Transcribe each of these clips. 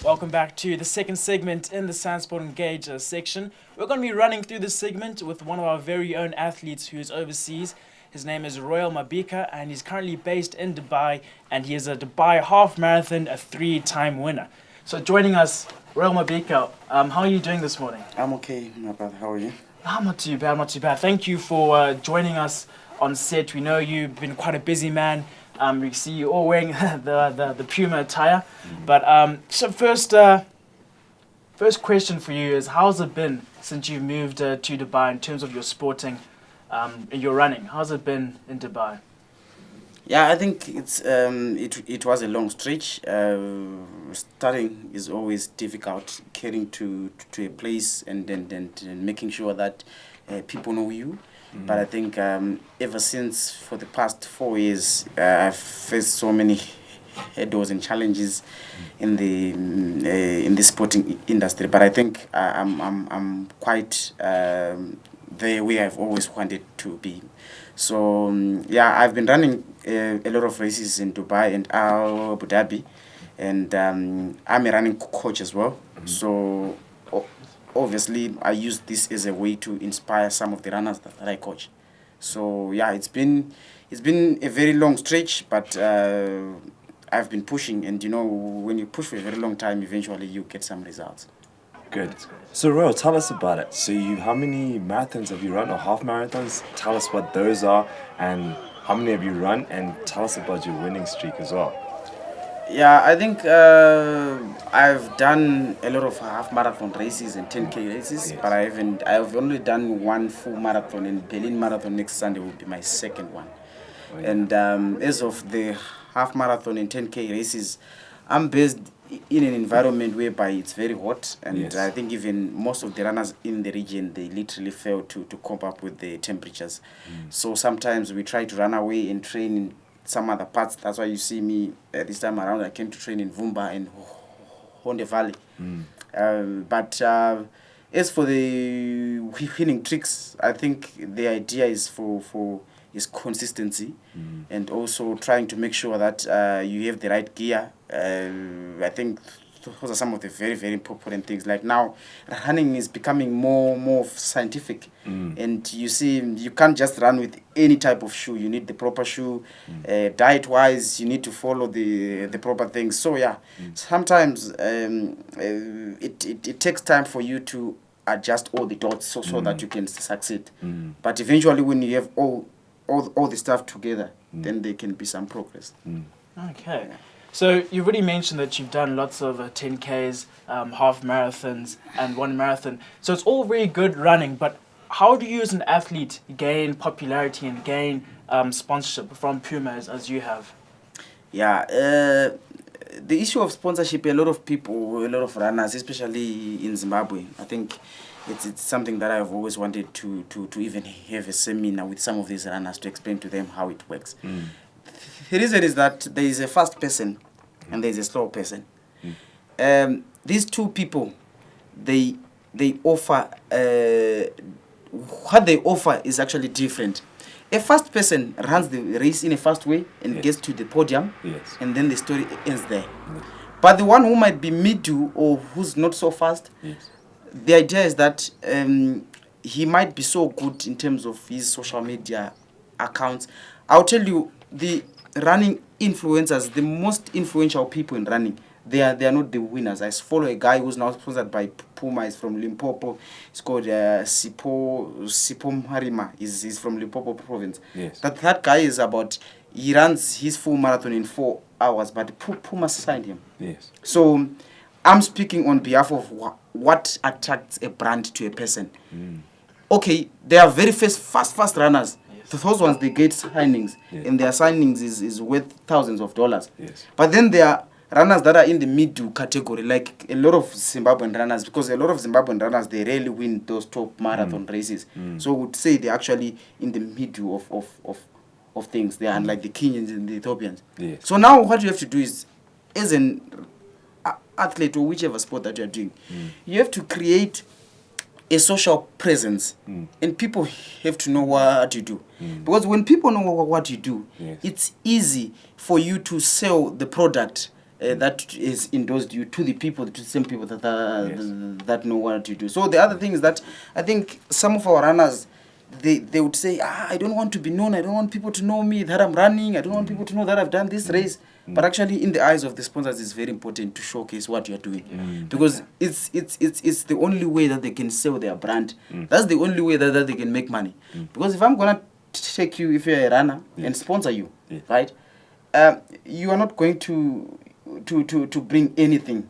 Welcome back to the second segment in the Science Sport Engage section. We're going to be running through this segment with one of our very own athletes who is overseas. His name is Royal Mabika, and he's currently based in Dubai, and he is a Dubai half marathon, a 3-time winner. So joining us, Royal Mabika, how are you doing this morning? I'm okay, my brother. How are you? I'm not too bad, not too bad. Thank you for joining us on set. We know you've been quite a busy man. We see you all wearing the Puma attire. But so first question for you is, how's it been since you've moved to Dubai in terms of your sporting, your running? How's it been in Dubai? Yeah, I think it was a long stretch. Starting is always difficult, getting to a place and then making sure that people know you. But I think ever since for the past 4 years, I've faced so many hurdles and challenges in the sporting industry. But I think I'm quite there where I've always wanted to be. So yeah, I've been running a lot of races in Dubai and Abu Dhabi, and I'm a running coach as well. So obviously, I use this as a way to inspire some of the runners that I coach. So yeah, it's been a very long stretch, but I've been pushing, and when you push for a very long time, eventually you get some results. Good. So, Ro, tell us about it. So, how many marathons have you run, or half marathons? Tell us what those are, and how many have you run, and tell us about your winning streak as well. Yeah, I think I've done a lot of half marathon races and 10K races, but I've only done one full marathon, and Berlin Marathon next Sunday will be my second one. Oh, yeah. And as of the half marathon and 10K races, I'm based in an environment whereby it's very hot, and I think even most of the runners in the region, they literally fail to cope up with the temperatures. So sometimes we try to run away and train in some other parts. That's why you see me this time around. I came to train in Vumba and Honde Valley. But as for the winning tricks, I think the idea is for consistency, and also trying to make sure that you have the right gear. I think those are some of the very, very important things. Like now, running is becoming more scientific, and you see, you can't just run with any type of shoe. You need the proper shoe. Diet-wise, you need to follow the proper things. So yeah, sometimes it takes time for you to adjust all the dots so that you can succeed. But eventually, when you have all the stuff together, then there can be some progress. Okay. So you've already mentioned that you've done lots of 10Ks, half marathons, and one marathon. So it's all very good running, but how do you as an athlete gain popularity and gain sponsorship from Puma as you have? Yeah, the issue of sponsorship, a lot of people, a lot of runners, especially in Zimbabwe, I think it's something that I've always wanted to even have a seminar with some of these runners to explain to them how it works. The reason is that there is a fast person and there is a slow person. These two people, they offer, what they offer is actually different. A fast person runs the race in a fast way and gets to the podium, and then the story ends there. But the one who might be mid-to or who's not so fast, the idea is that he might be so good in terms of his social media accounts. I'll tell you, the running influencers, the most influential people in running, they are not the winners. I follow a guy who's now sponsored by Puma. He's from Limpopo. It's called Sipo Marima. He's from Limpopo province. That guy is he runs his full marathon in 4 hours, but Puma signed him. So I'm speaking on behalf of what attracts a brand to a person. Okay, they are very fast runners. Those ones, they get signings, and their signings is worth thousands of dollars. But then there are runners that are in the mid-to category, like a lot of Zimbabwean runners, because a lot of Zimbabwean runners, they rarely win those top marathon races. So I would say they're actually in the mid-to of things. They are unlike the Kenyans and the Ethiopians. So now what you have to do is, as an athlete or whichever sport that you're doing, you have to create a social presence, and people have to know what you do. Because when people know what you do, it's easy for you to sell the product that is endorsed you to the people, to the same people that know what you do. So the other thing is that I think some of our runners, they would say, I don't want to be known, I don't want people to know me that I'm running, I don't want people to know that I've done this race. But actually, in the eyes of the sponsors, it's very important to showcase what you're doing, because it's the only way that they can sell their brand. That's the only way that they can make money. Because if I'm gonna take you, if you're a runner, and sponsor you, right, you are not going to bring anything.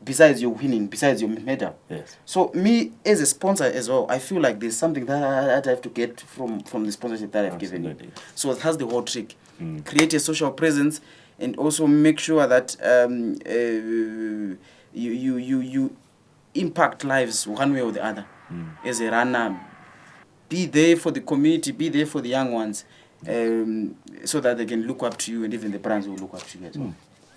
Besides your winning, besides your medal. So me as a sponsor as well, I feel like there's something that I have to get from the sponsorship that I've given you. So that's the whole trick. Create a social presence, and also make sure that you impact lives one way or the other. As a runner, be there for the community, be there for the young ones, so that they can look up to you, and even the brands will look up to you as well.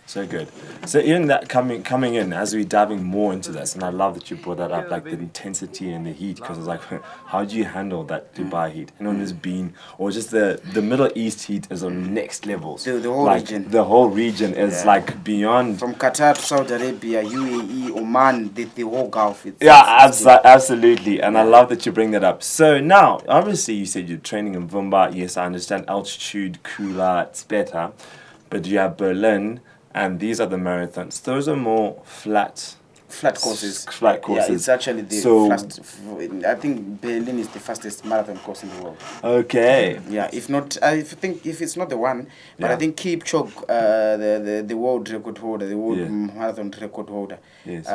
So good. So even that coming in, as we're diving more into this, and I love that you brought that up, like the intensity and the heat, because it's like, how do you handle that Dubai heat? And on this being, or just the Middle East heat is on next levels. The whole like, region. The whole region is like beyond. From Qatar to Saudi Arabia, UAE, Oman, the whole Gulf. Absolutely. And I love that you bring that up. So now, obviously you said you're training in Vumba. Yes, I understand altitude, cooler, it's better. But you have Berlin. And these are the marathons. Those are more flat courses. Yeah, it's actually the fast. I think Berlin is the fastest marathon course in the world. Okay. Yeah, if not, I think if it's not the one, but I think Kipchoge, the world record holder, the world marathon record holder. Yes.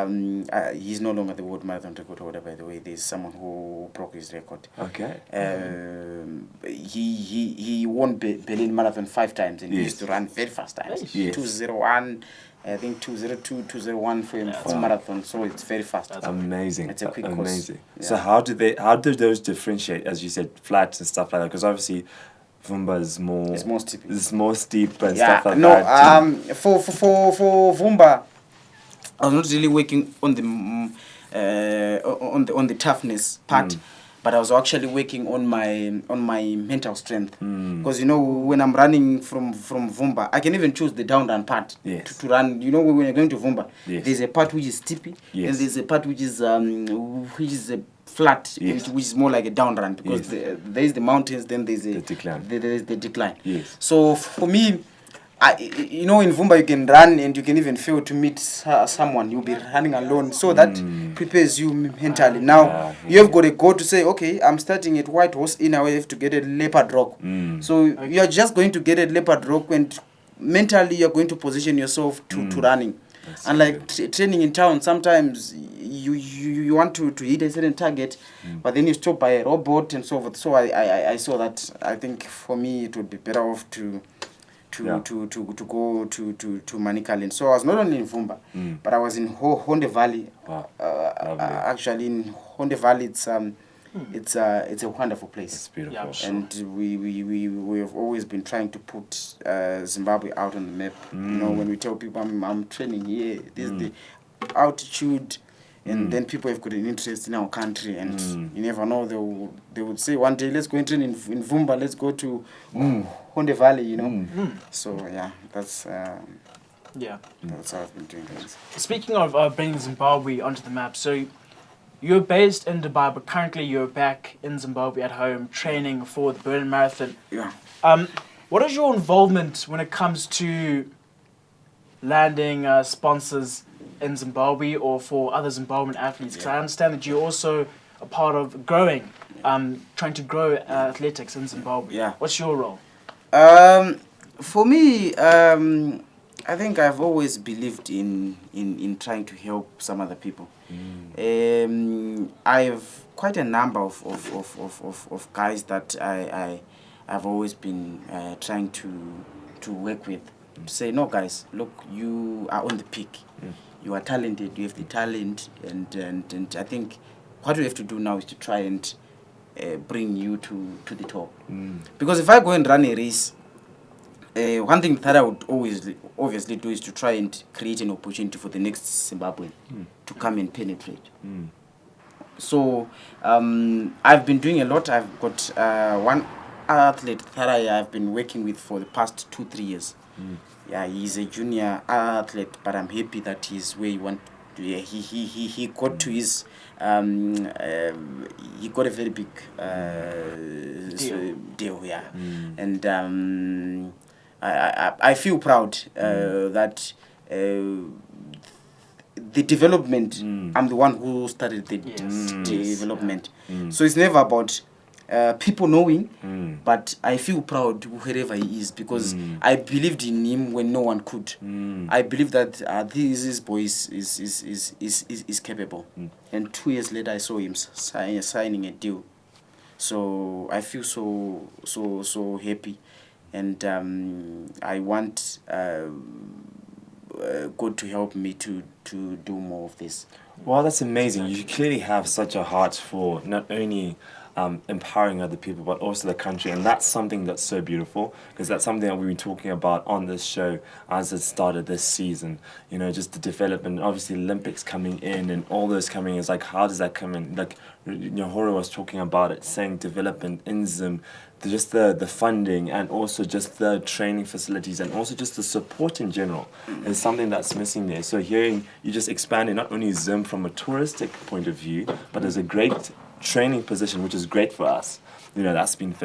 He's no longer the world marathon record holder, by the way. There's someone who broke his record. Okay. He won Berlin Marathon 5 times, and he used to run very fast times. 2:01. I think 2:02, 2:01 for marathon, so it's very fast. Amazing. It's a quick course. Yeah. So how do those differentiate, as you said, flats and stuff like that? Because obviously, Vumba is more. It's more steep. It's more steep and stuff like that. No, for Vumba, I was not really working on the toughness part. But I was actually working on my mental strength, because when I'm running from Vumba, I can even choose the down run part to run. When you're going to Vumba, there's a part which is steepy, and there's a part which is a flat, which is more like a down run, because there's the mountains, then there's the decline. There's the decline. Yes. So for me, in Vumba you can run, and you can even fail to meet someone. You'll be running alone, so that prepares you mentally. Now you have got a goal to say, okay, I'm starting at White Horse Inn, I have to get a leopard rock. So you're just going to get a leopard rock, and mentally you're going to position yourself to running. And like training in town, sometimes you want to hit a certain target, but then you stop by a robot and so forth. So I saw that. I think for me it would be better off to go to Manicaland. So I was not only in Vumba, but I was in Honde Valley. Wow. Actually, in Honde Valley, it's a wonderful place. It's beautiful. Yeah, sure. And we have always been trying to put Zimbabwe out on the map. When we tell people I'm training here, this is the altitude. And then people have got an interest in our country, and you never know, they would say one day, let's go and train in Vumba, let's go to Honde Valley, So that's how I've been doing things. Speaking of bringing Zimbabwe onto the map, so you're based in Dubai, but currently you're back in Zimbabwe at home training for the Berlin Marathon. Yeah. What is your involvement when it comes to landing sponsors in Zimbabwe or for other Zimbabwean athletes? Because I understand that you're also a part of trying to grow athletics in Zimbabwe. Yeah. What's your role? For me, I think I've always believed in trying to help some other people. I have quite a number of guys that I've always been trying to work with. To say, no guys, look, you are on the peak. You are talented, you have the talent, and I think what we have to do now is to try and bring you to the top. Because if I go and run a race, one thing that I would obviously do is to try and create an opportunity for the next Zimbabwean to come and penetrate. So I've been doing a lot. I've got one athlete that I've been working with for the past 2-3 years. Yeah, he's a junior athlete, but I'm happy that he's where he want. He got to his he got a very big deal, yeah, and I feel proud that the development. I'm the one who started the development, so it's never about people knowing, but I feel proud wherever he is because I believed in him when no one could. I believe that this boy is capable, and 2 years later I saw him signing a deal. So I feel so happy, and I want God to help me to do more of this. Well, that's amazing. You clearly have such a heart for not only empowering other people, but also the country. And that's something that's so beautiful, because that's something that we've been talking about on this show as it started this season. You know, just the development, obviously Olympics coming in and all those coming in. It's like, how does that come in? Like, Horo was talking about it, saying development in Zim, just the funding and also just the training facilities and also just the support in general is something that's missing there. So hearing you just expanding not only Zim from a touristic point of view, but as a great training position, which is great for us. You know, that's been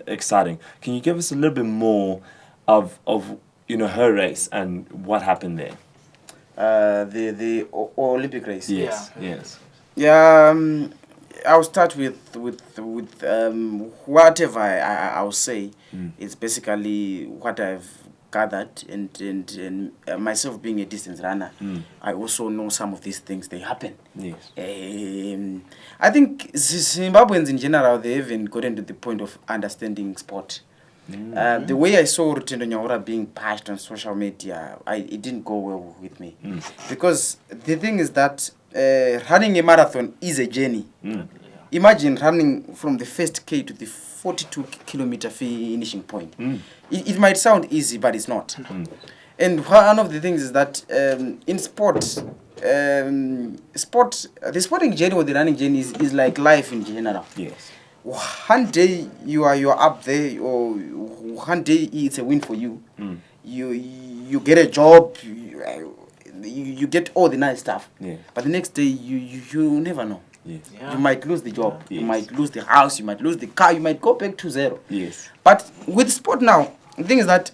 exciting. Can you give us a little bit more of her race and what happened there? The Olympic race. Yes. Yes. Yeah. I'll start with whatever I'll say. It's basically what I've gathered, and myself being a distance runner, I also know some of these things. They happen. Yes. I think Zimbabweans in general, they haven't gotten to the point of understanding sport. The way I saw Rutendo Nyaura being bashed on social media, it didn't go well with me. Because the thing is that running a marathon is a journey. Imagine running from the first K to the 42-kilometer finishing point. It might sound easy, but it's not. And one of the things is that in sports, the sporting journey or the running journey is like life in general. Yes. One day you are up there, or one day it's a win for you. You get a job, you get all the nice stuff. Yeah. But the next day you never know. Yes. Yeah. You might lose the job, Yes. you might lose the house, you might lose the car, you might go back to zero. Yes. But with sport now, the thing is that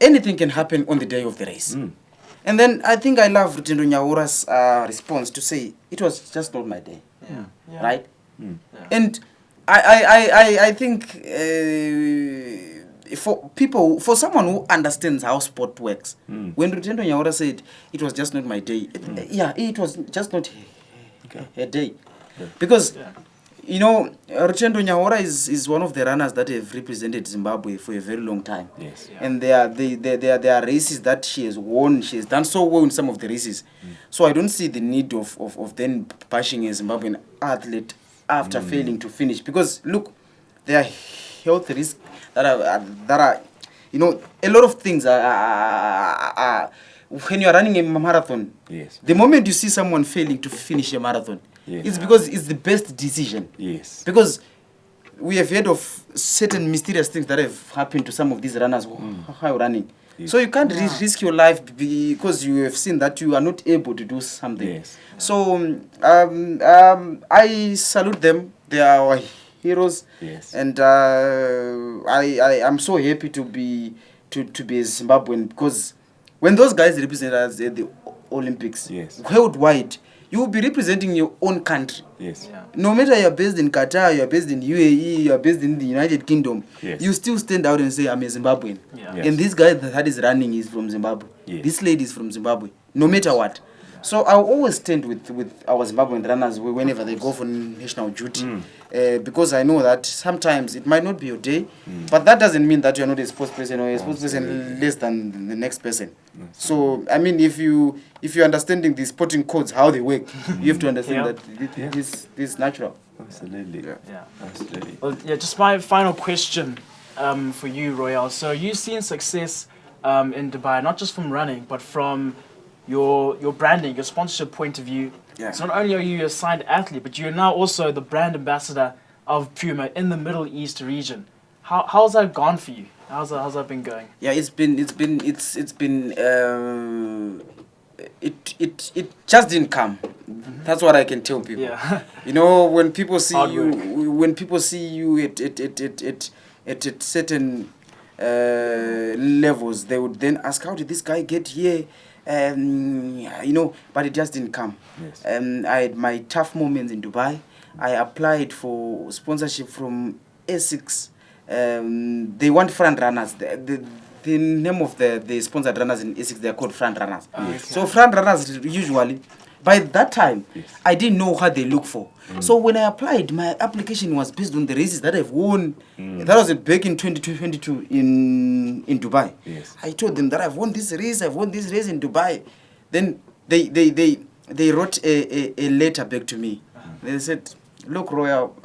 anything can happen on the day of the race. And then I think I love Rutendo Nyaura's response to say, it was just not my day. Yeah. Right? And I think for someone who understands how sport works, when Rutendo Nyaura said, it was just not my day, it was just not a day. Because, you know, Rutendo Nyaura is one of the runners that have represented Zimbabwe for a very long time. Yes. And there are races that she has won. She has done so well in some of the races. So I don't see the need of then bashing a Zimbabwean athlete after failing to finish. Because, look, there are health risks that are, you know, a lot of things are when you are running a marathon, Yes. the moment you see someone failing to finish a marathon, it's because it's the best decision. Yes. Because we have heard of certain mysterious things that have happened to some of these runners who are running. Yes. So you can't risk your life because you have seen that you are not able to do something. Yes. So I salute them. They are our heroes. Yes. And I am so happy to be a Zimbabwean, because when those guys represent us at the Olympics, worldwide, you will be representing your own country. Yes. Yeah. No matter you're based in Qatar, you're based in UAE, you're based in the United Kingdom, you still stand out and say, I'm a Zimbabwean. Yeah. Yes. And this guy that is running is from Zimbabwe. Yes. This lady is from Zimbabwe, no matter what. So I'll always stand with our Zimbabwean runners whenever they go for national duty. Because I know that sometimes it might not be your day, but that doesn't mean that you're not a sports person or a sports person less than the next person. So, I mean, if you're understanding the sporting codes, how they work, you have to understand that this is natural. Absolutely. Yeah. Absolutely. Well, just my final question for you, Royale. So you've seen success in Dubai, not just from running, but from your branding, your sponsorship point of view. Yeah. So not only are you a signed athlete, but you're now also the brand ambassador of Puma in the Middle East region. How's that gone for you? How's that been going? Yeah, it just didn't come. That's what I can tell people. Yeah. You know, when people see Hard you, work. when people see you at certain levels, they would then ask, how did this guy get here? You know, but it just didn't come. Yes. I had my tough moments in Dubai. I applied for sponsorship from Essex. They want front runners. The name of the sponsored runners in Essex, they're called front runners. Okay. So front runners usually, by that time, I didn't know what they look for. So when I applied, my application was based on the races that I've won. That was back in 2022 in Dubai. Yes. I told them that I've won this race in Dubai. Then they wrote a letter back to me. They said, look, Royal,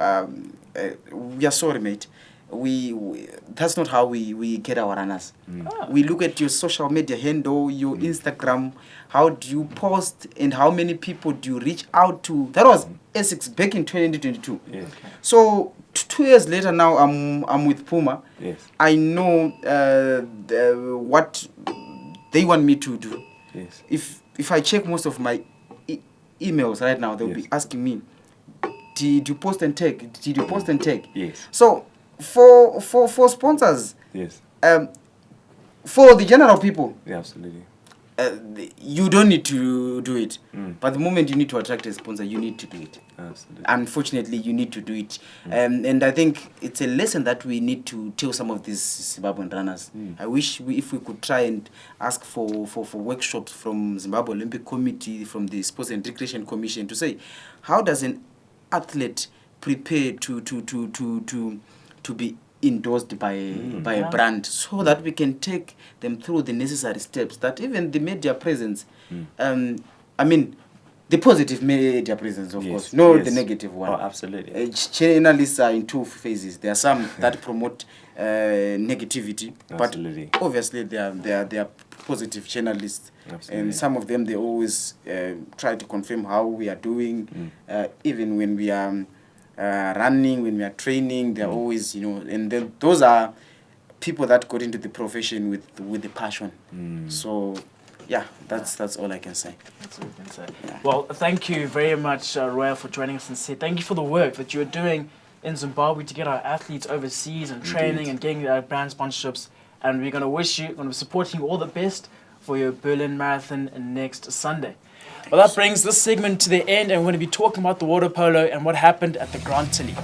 we are sorry, mate. We that's not how we get our runners. We look at your social media handle, your Instagram, how do you post, and how many people do you reach out to. That was Essex back in 2022. Yes. So 2 years later now, I'm with Puma. Yes. I know what they want me to do. Yes. If I check most of my emails right now, they'll be asking me, did you post and tag? Did you post and tag? Yes. So for sponsors, Yes. for the general people, Yeah, absolutely. you don't need to do it. But the moment you need to attract a sponsor, you need to do it. Absolutely. Unfortunately, you need to do it. And I think it's a lesson that we need to tell some of these Zimbabwean runners. I wish if we could try and ask for workshops from Zimbabwe Olympic Committee, from the Sports and Recreation Commission, to say, how does an athlete prepare to be endorsed by a brand, so that we can take them through the necessary steps, that even the media presence, I mean, the positive media presence, of course, not the negative one. Oh, absolutely. Journalists are in two phases. There are some that promote negativity, Absolutely. but obviously they are positive journalists. Absolutely. And some of them, they always try to confirm how we are doing, even when we are running, when we are training. They're always, you know, and then those are people that got into the profession with the passion. So yeah, that's all I can say. That's all we can say. Well, thank you very much, Royal, for joining us and say thank you for the work that you're doing in Zimbabwe to get our athletes overseas and training and getting brand sponsorships. And we're going to wish you, going to be supporting you all the best for your Berlin Marathon next Sunday. Well, that brings this segment to the end, and we're going to be talking about the water polo and what happened at the Grand Tilly.